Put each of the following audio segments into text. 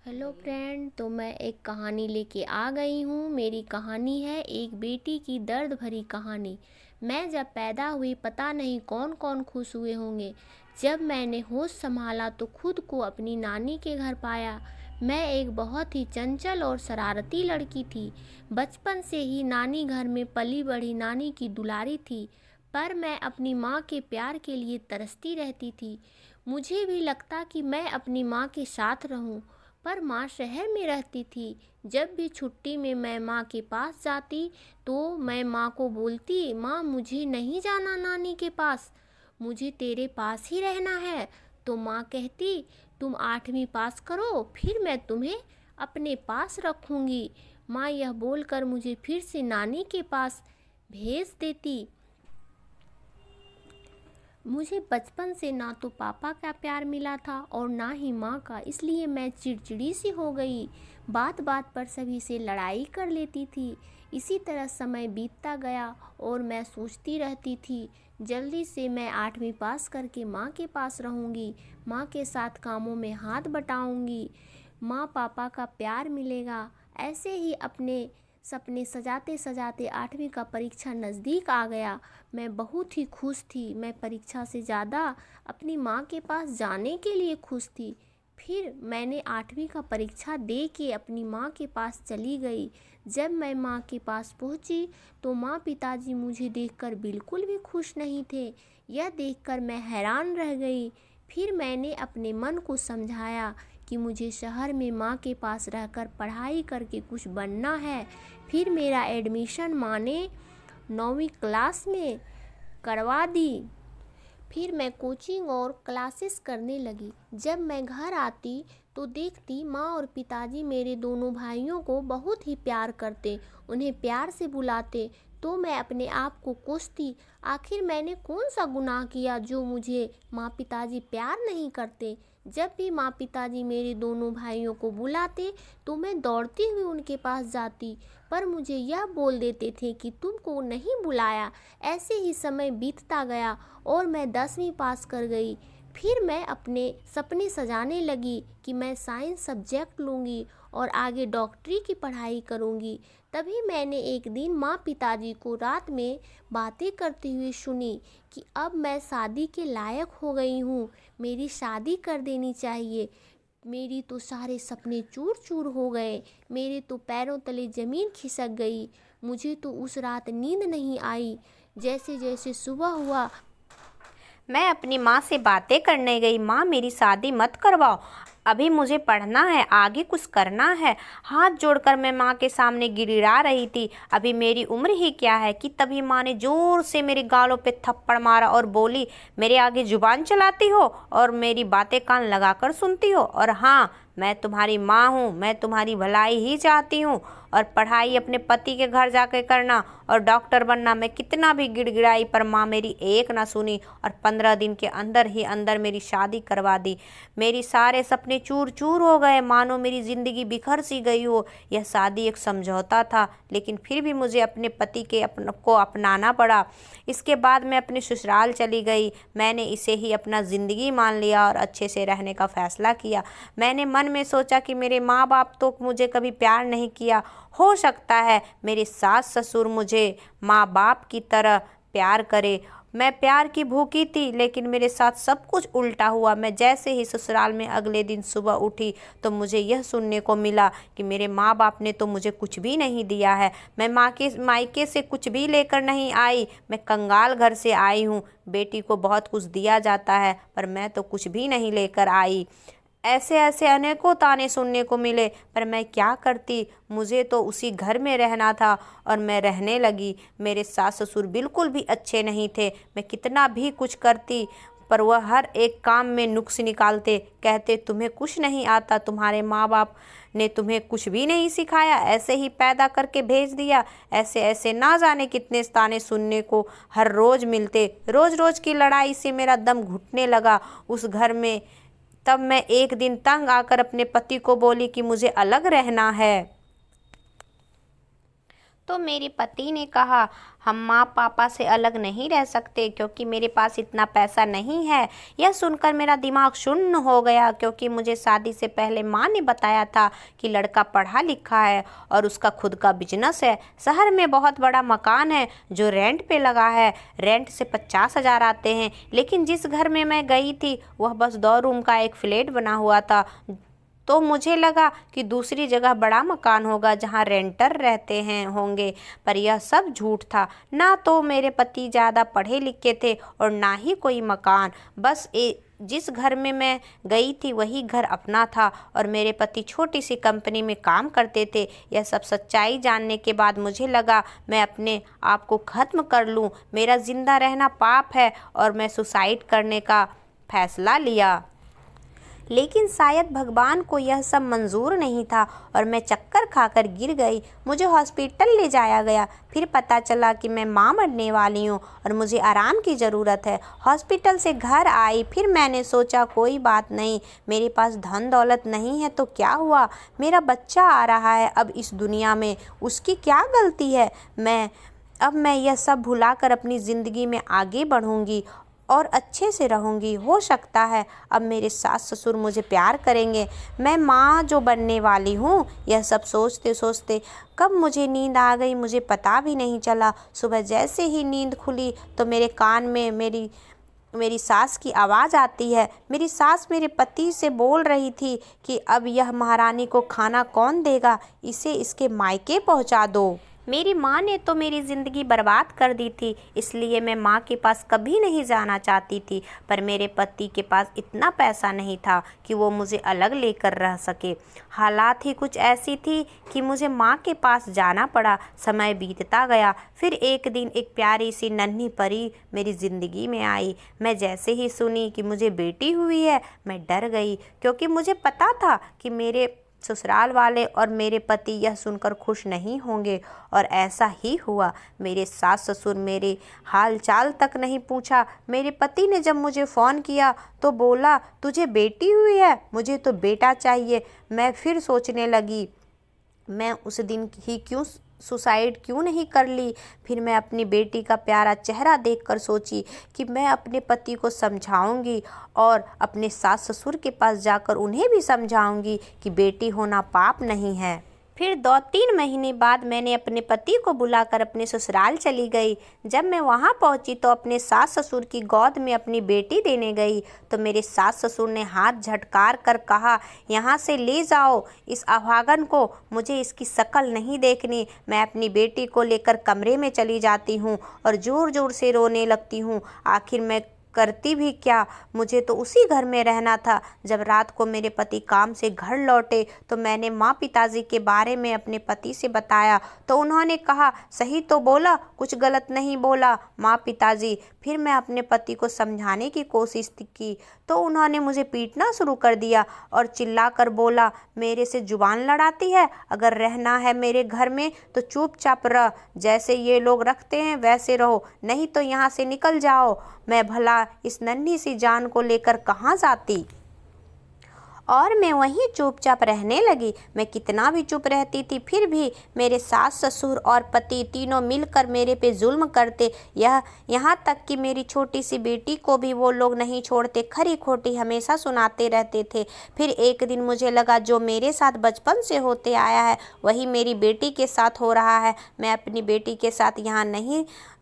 Hello friend, तो मैं एक कहानी लेके आ गई हूँ। मेरी कहानी है एक बेटी की दर्द भरी कहानी। मैं जब पैदा हुई पता नहीं कौन कौन खुश हुए होंगे। जब मैंने होश संभाला तो खुद को अपनी नानी के घर पाया। मैं एक बहुत ही चंचल और शरारती लड़की थी। बचपन से ही नानी घर में पली बढ़ी नानी की दुलारी थी। पर मैं अपनी माँ के प्यार के लिए तरसती रहती थी। मुझे भी लगता कि मैं अपनी माँ के साथ रहूं, पर माँ शहर में रहती थी। जब भी छुट्टी में मैं माँ के पास जाती तो मैं माँ को बोलती, माँ मुझे नहीं जाना नानी के पास, मुझे तेरे पास ही रहना है। तो माँ कहती, तुम 8वीं पास करो फिर मैं तुम्हें अपने पास रखूँगी। माँ यह बोलकर मुझे फिर से नानी के पास भेज देती। मुझे बचपन से ना तो पापा का प्यार मिला था और ना ही माँ का, इसलिए मैं चिड़चिड़ी सी हो गई। बात बात पर सभी से लड़ाई कर लेती थी। इसी तरह समय बीतता गया और मैं सोचती रहती थी, जल्दी से मैं 8वीं पास करके माँ के पास रहूँगी, माँ के साथ कामों में हाथ बटाऊँगी, माँ पापा का प्यार मिलेगा। ऐसे ही अपने सपने सजाते सजाते 8वीं का परीक्षा नज़दीक आ गया। मैं बहुत ही खुश थी। मैं परीक्षा से ज़्यादा अपनी माँ के पास जाने के लिए खुश थी। फिर मैंने 8वीं का परीक्षा दे के अपनी माँ के पास चली गई। जब मैं माँ के पास पहुँची तो माँ पिताजी मुझे देखकर बिल्कुल भी खुश नहीं थे। यह देखकर मैं हैरान रह गई। फिर मैंने अपने मन को समझाया कि मुझे शहर में माँ के पास रहकर पढ़ाई करके कुछ बनना है। फिर मेरा एडमिशन माँ ने 9वीं क्लास में करवा दी। फिर मैं कोचिंग और क्लासेस करने लगी। जब मैं घर आती तो देखती माँ और पिताजी मेरे दोनों भाइयों को बहुत ही प्यार करते, उन्हें प्यार से बुलाते। तो मैं अपने आप को कोसती, आखिर मैंने कौन सा गुनाह किया जो मुझे माँ पिताजी प्यार नहीं करते। जब भी माँ पिताजी मेरे दोनों भाइयों को बुलाते तो मैं दौड़ती हुई उनके पास जाती, पर मुझे यह बोल देते थे कि तुमको नहीं बुलाया। ऐसे ही समय बीतता गया और मैं 10वीं पास कर गई। फिर मैं अपने सपने सजाने लगी कि मैं साइंस सब्जेक्ट लूँगी और आगे डॉक्टरी की पढ़ाई करूँगी। तभी मैंने एक दिन माँ पिताजी को रात में बातें करते हुए सुनी कि अब मैं शादी के लायक हो गई हूँ, मेरी शादी कर देनी चाहिए। मेरी तो सारे सपने चूर चूर हो गए, मेरे तो पैरों तले ज़मीन खिसक गई। मुझे तो उस रात नींद नहीं आई। जैसे जैसे सुबह हुआ मैं अपनी माँ से बातें करने गई। माँ मेरी शादी मत करवाओ, अभी मुझे पढ़ना है, आगे कुछ करना है। हाथ जोड़कर मैं माँ के सामने गिड़गिड़ा रही थी, अभी मेरी उम्र ही क्या है कि तभी माँ ने जोर से मेरे गालों पे थप्पड़ मारा और बोली, मेरे आगे जुबान चलाती हो और मेरी बातें कान लगाकर सुनती हो। और हाँ, मैं तुम्हारी माँ हूँ, मैं तुम्हारी भलाई ही चाहती हूँ और पढ़ाई अपने पति के घर जाकर करना और डॉक्टर बनना। मैं कितना भी गिड़गिड़ाई पर माँ मेरी एक ना सुनी और 15 दिन के अंदर ही अंदर मेरी शादी करवा दी। मेरी सारे सपने चूर चूर हो गए, मानो मेरी ज़िंदगी बिखर सी गई हो। यह शादी एक समझौता था, लेकिन फिर भी मुझे अपने पति को अपनाना पड़ा। इसके बाद मैं अपने ससुराल चली गई। मैंने इसे ही अपना ज़िंदगी मान लिया और अच्छे से रहने का फैसला किया। मैंने मन में सोचा कि मेरे माँ बाप तो मुझे कभी प्यार नहीं किया, हो सकता है मेरे सास ससुर मुझे माँ बाप की तरह प्यार करे। मैं प्यार की भूखी थी, लेकिन मेरे साथ सब कुछ उल्टा हुआ। मैं जैसे ही ससुराल में अगले दिन सुबह उठी तो मुझे यह सुनने को मिला कि मेरे माँ बाप ने तो मुझे कुछ भी नहीं दिया है। मैं मायके से कुछ भी लेकर नहीं आई, मैं कंगाल घर से आई हूँ। बेटी को बहुत कुछ दिया जाता है, पर मैं तो कुछ भी नहीं लेकर आई। ऐसे ऐसे अनेकों ताने सुनने को मिले, पर मैं क्या करती, मुझे तो उसी घर में रहना था और मैं रहने लगी। मेरे सास ससुर बिल्कुल भी अच्छे नहीं थे। मैं कितना भी कुछ करती पर वह हर एक काम में नुक्स निकालते, कहते तुम्हें कुछ नहीं आता, तुम्हारे माँ बाप ने तुम्हें कुछ भी नहीं सिखाया, ऐसे ही पैदा करके भेज दिया। ऐसे ऐसे ना जाने कितने ताने सुनने को हर रोज़ मिलते। रोज़ रोज़ की लड़ाई से मेरा दम घुटने लगा उस घर में। तब मैं एक दिन तंग आकर अपने पति को बोली कि मुझे अलग रहना है। तो मेरे पति ने कहा, हम माँ पापा से अलग नहीं रह सकते क्योंकि मेरे पास इतना पैसा नहीं है। यह सुनकर मेरा दिमाग शून्य हो गया, क्योंकि मुझे शादी से पहले माँ ने बताया था कि लड़का पढ़ा लिखा है और उसका खुद का बिजनेस है। शहर में बहुत बड़ा मकान है जो रेंट पे लगा है। रेंट से 50,000 आते हैं। लेकिन जिस घर में मैं गई थी वह बस 2 रूम का एक फ्लैट बना हुआ था। तो मुझे लगा कि दूसरी जगह बड़ा मकान होगा जहां रेंटर रहते हैं होंगे, पर यह सब झूठ था। ना तो मेरे पति ज़्यादा पढ़े लिखे थे और ना ही कोई मकान। बस जिस घर में मैं गई थी वही घर अपना था और मेरे पति छोटी सी कंपनी में काम करते थे। यह सब सच्चाई जानने के बाद मुझे लगा मैं अपने आप को ख़त्म कर लूं। मेरा ज़िंदा रहना पाप है और मैं सुसाइड करने का फैसला लिया। लेकिन शायद भगवान को यह सब मंजूर नहीं था और मैं चक्कर खाकर गिर गई। मुझे हॉस्पिटल ले जाया गया। फिर पता चला कि मैं माँ बनने वाली हूँ और मुझे आराम की ज़रूरत है। हॉस्पिटल से घर आई। फिर मैंने सोचा कोई बात नहीं, मेरे पास धन दौलत नहीं है तो क्या हुआ, मेरा बच्चा आ रहा है अब इस दुनिया में, उसकी क्या गलती है। अब मैं यह सब भुलाकर अपनी ज़िंदगी में आगे बढ़ूँगी और अच्छे से रहूँगी। हो सकता है अब मेरे सास ससुर मुझे प्यार करेंगे। मैं माँ जो बनने वाली हूँ। यह सब सोचते सोचते कब मुझे नींद आ गई मुझे पता भी नहीं चला। सुबह जैसे ही नींद खुली तो मेरे कान में मेरी सास की आवाज़ आती है। मेरी सास मेरे पति से बोल रही थी कि अब यह महारानी को खाना कौन देगा, इसे इसके मायके पहुँचा दो। मेरी माँ ने तो मेरी ज़िंदगी बर्बाद कर दी थी, इसलिए मैं माँ के पास कभी नहीं जाना चाहती थी। पर मेरे पति के पास इतना पैसा नहीं था कि वो मुझे अलग लेकर रह सके। हालात ही कुछ ऐसी थी कि मुझे माँ के पास जाना पड़ा। समय बीतता गया। फिर एक दिन एक प्यारी सी नन्ही परी मेरी ज़िंदगी में आई। मैं जैसे ही सुनी कि मुझे बेटी हुई है, मैं डर गई, क्योंकि मुझे पता था कि मेरे ससुराल वाले और मेरे पति यह सुनकर खुश नहीं होंगे। और ऐसा ही हुआ। मेरे सास ससुर मेरे हाल चाल तक नहीं पूछा। मेरे पति ने जब मुझे फ़ोन किया तो बोला, तुझे बेटी हुई है, मुझे तो बेटा चाहिए। मैं फिर सोचने लगी, मैं उस दिन ही सुसाइड क्यों नहीं कर ली। फिर मैं अपनी बेटी का प्यारा चेहरा देखकर सोची कि मैं अपने पति को समझाऊंगी और अपने सास ससुर के पास जाकर उन्हें भी समझाऊंगी कि बेटी होना पाप नहीं है। फिर 2-3 महीने बाद मैंने अपने पति को बुलाकर अपने ससुराल चली गई। जब मैं वहां पहुंची तो अपने सास ससुर की गोद में अपनी बेटी देने गई तो मेरे सास ससुर ने हाथ झटकार कर कहा, यहाँ से ले जाओ इस अभागन को, मुझे इसकी शक्ल नहीं देखनी। मैं अपनी बेटी को लेकर कमरे में चली जाती हूँ और ज़ोर ज़ोर से रोने लगती हूँ। आखिर मैं करती भी क्या, मुझे तो उसी घर में रहना था। जब रात को मेरे पति काम से घर लौटे तो मैंने माँ पिताजी के बारे में अपने पति से बताया तो उन्होंने कहा, सही तो बोला, कुछ गलत नहीं बोला माँ पिताजी। फिर मैं अपने पति को समझाने की कोशिश की तो उन्होंने मुझे पीटना शुरू कर दिया और चिल्लाकर बोला, मेरे से जुबान लड़ाती है, अगर रहना है मेरे घर में तो चुपचाप रह, जैसे ये लोग रखते हैं वैसे रहो, नहीं तो यहाँ से निकल जाओ। मैं भला इस नन्ही सी जान को लेकर कहाँ जाती। और मैं वहीं चुपचाप रहने लगी। मैं कितना भी चुप रहती थी फिर भी मेरे सास ससुर और पति तीनों मिलकर मेरे पे जुल्म करते। यहाँ तक कि मेरी छोटी सी बेटी को भी वो लोग नहीं छोड़ते, खरी खोटी हमेशा सुनाते रहते थे। फिर एक दिन मुझे लगा जो मेरे साथ बचपन से होते आया है वही मेरी बेटी के साथ हो रहा है। मैं अपनी बेटी के साथ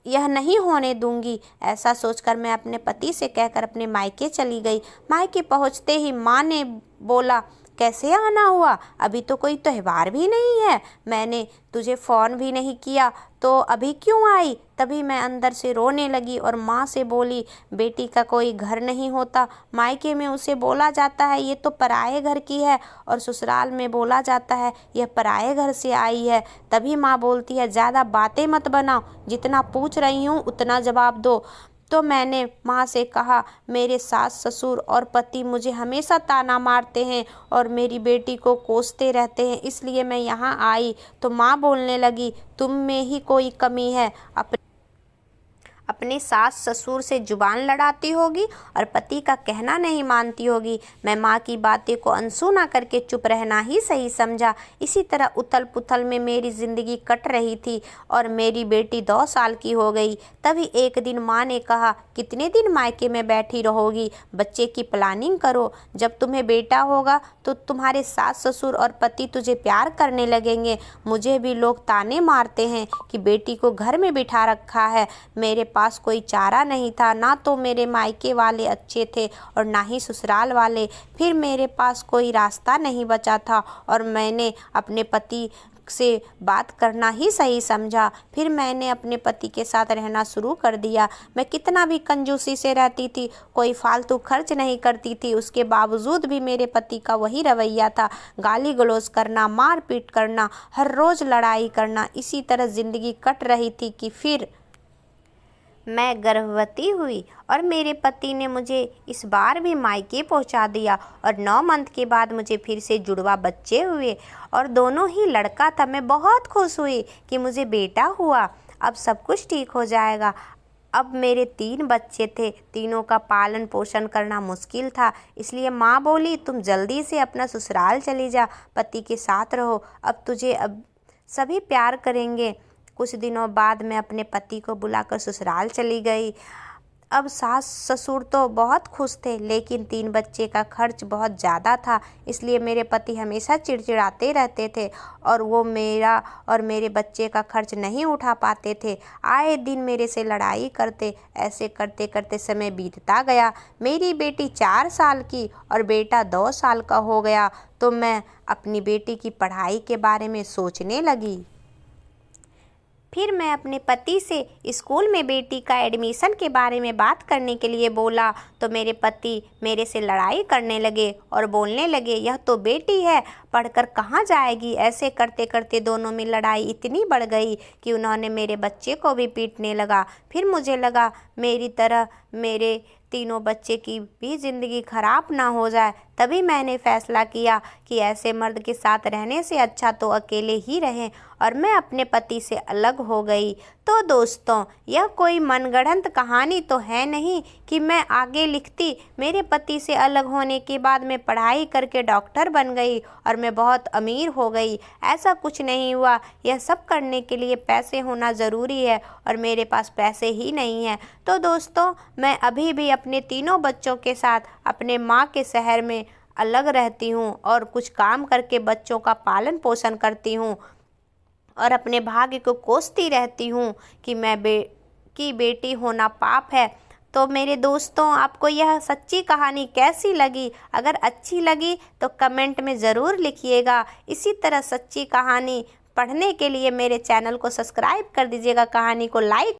यह नहीं होने दूंगी। ऐसा सोचकर मैं अपने पति से कहकर अपने मायके चली गई। मायके पहुंचते ही माँ ने बोला, कैसे आना हुआ, अभी तो कोई त्यौहार भी नहीं है, मैंने तुझे फ़ोन भी नहीं किया तो अभी क्यों आई। तभी मैं अंदर से रोने लगी और माँ से बोली, बेटी का कोई घर नहीं होता, मायके में उसे बोला जाता है ये तो पराये घर की है और ससुराल में बोला जाता है यह पराये घर से आई है। तभी माँ बोलती है, ज़्यादा बातें मत बनाओ, जितना पूछ रही हूँ उतना जवाब दो। तो मैंने माँ से कहा, मेरे सास ससुर और पति मुझे हमेशा ताना मारते हैं और मेरी बेटी को कोसते रहते हैं, इसलिए मैं यहाँ आई। तो माँ बोलने लगी, तुम में ही कोई कमी है, अपने सास ससुर से जुबान लड़ाती होगी और पति का कहना नहीं मानती होगी। मैं माँ की बातें को अनसुना करके चुप रहना ही सही समझा। इसी तरह उथल पुथल में मेरी ज़िंदगी कट रही थी और मेरी बेटी 2 साल की हो गई। तभी एक दिन माँ ने कहा, कितने दिन मायके में बैठी रहोगी, बच्चे की प्लानिंग करो। जब तुम्हें बेटा होगा तो तुम्हारे सास ससुर और पति तुझे प्यार करने लगेंगे। मुझे भी लोग ताने मारते हैं कि बेटी को घर में बिठा रखा है। मेरे पास कोई चारा नहीं था, ना तो मेरे मायके वाले अच्छे थे और ना ही ससुराल वाले। फिर मेरे पास कोई रास्ता नहीं बचा था और मैंने अपने पति से बात करना ही सही समझा। फिर मैंने अपने पति के साथ रहना शुरू कर दिया। मैं कितना भी कंजूसी से रहती थी, कोई फालतू खर्च नहीं करती थी, उसके बावजूद भी मेरे पति का वही रवैया था, गाली गलौज करना, मारपीट करना, हर रोज़ लड़ाई करना। इसी तरह ज़िंदगी कट रही थी कि फिर मैं गर्भवती हुई और मेरे पति ने मुझे इस बार भी मायके पहुंचा दिया और 9 मंथ के बाद मुझे फिर से जुड़वा बच्चे हुए और दोनों ही लड़का था। मैं बहुत खुश हुई कि मुझे बेटा हुआ। अब सब कुछ ठीक हो जाएगा। अब मेरे 3 बच्चे थे, तीनों का पालन पोषण करना मुश्किल था, इसलिए माँ बोली, तुम जल्दी से अपना ससुराल चली जा, पति के साथ रहो, अब तुझे अब सभी प्यार करेंगे। कुछ दिनों बाद मैं अपने पति को बुलाकर ससुराल चली गई। अब सास ससुर तो बहुत खुश थे, लेकिन 3 बच्चे का खर्च बहुत ज़्यादा था, इसलिए मेरे पति हमेशा चिड़चिड़ाते रहते थे और वो मेरा और मेरे बच्चे का खर्च नहीं उठा पाते थे। आए दिन मेरे से लड़ाई करते। ऐसे करते करते समय बीतता गया। मेरी बेटी 4 साल की और बेटा 2 साल का हो गया तो मैं अपनी बेटी की पढ़ाई के बारे में सोचने लगी। फिर मैं अपने पति से स्कूल में बेटी का एडमिशन के बारे में बात करने के लिए बोला तो मेरे पति मेरे से लड़ाई करने लगे और बोलने लगे, यह तो बेटी है, पढ़कर कहाँ जाएगी। ऐसे करते करते दोनों में लड़ाई इतनी बढ़ गई कि उन्होंने मेरे बच्चे को भी पीटने लगा। फिर मुझे लगा मेरी तरह मेरे तीनों बच्चे की भी ज़िंदगी खराब ना हो जाए। तभी मैंने फैसला किया कि ऐसे मर्द के साथ रहने से अच्छा तो अकेले ही रहें और मैं अपने पति से अलग हो गई। तो दोस्तों, यह कोई मनगढ़ंत कहानी तो है नहीं कि मैं आगे लिखती। मेरे पति से अलग होने के बाद मैं पढ़ाई करके डॉक्टर बन गई और मैं बहुत अमीर हो गई। ऐसा कुछ नहीं हुआ। यह सब करने के लिए पैसे होना ज़रूरी है और मेरे पास पैसे ही नहीं है। तो दोस्तों, मैं अभी भी अपने तीनों बच्चों के साथ अपने माँ के शहर में अलग रहती हूँ और कुछ काम करके बच्चों का पालन पोषण करती हूँ और अपने भाग्य को कोसती रहती हूँ कि बेटी होना पाप है। तो मेरे दोस्तों, आपको यह सच्ची कहानी कैसी लगी? अगर अच्छी लगी तो कमेंट में ज़रूर लिखिएगा। इसी तरह सच्ची कहानी पढ़ने के लिए मेरे चैनल को सब्सक्राइब कर दीजिएगा, कहानी को लाइक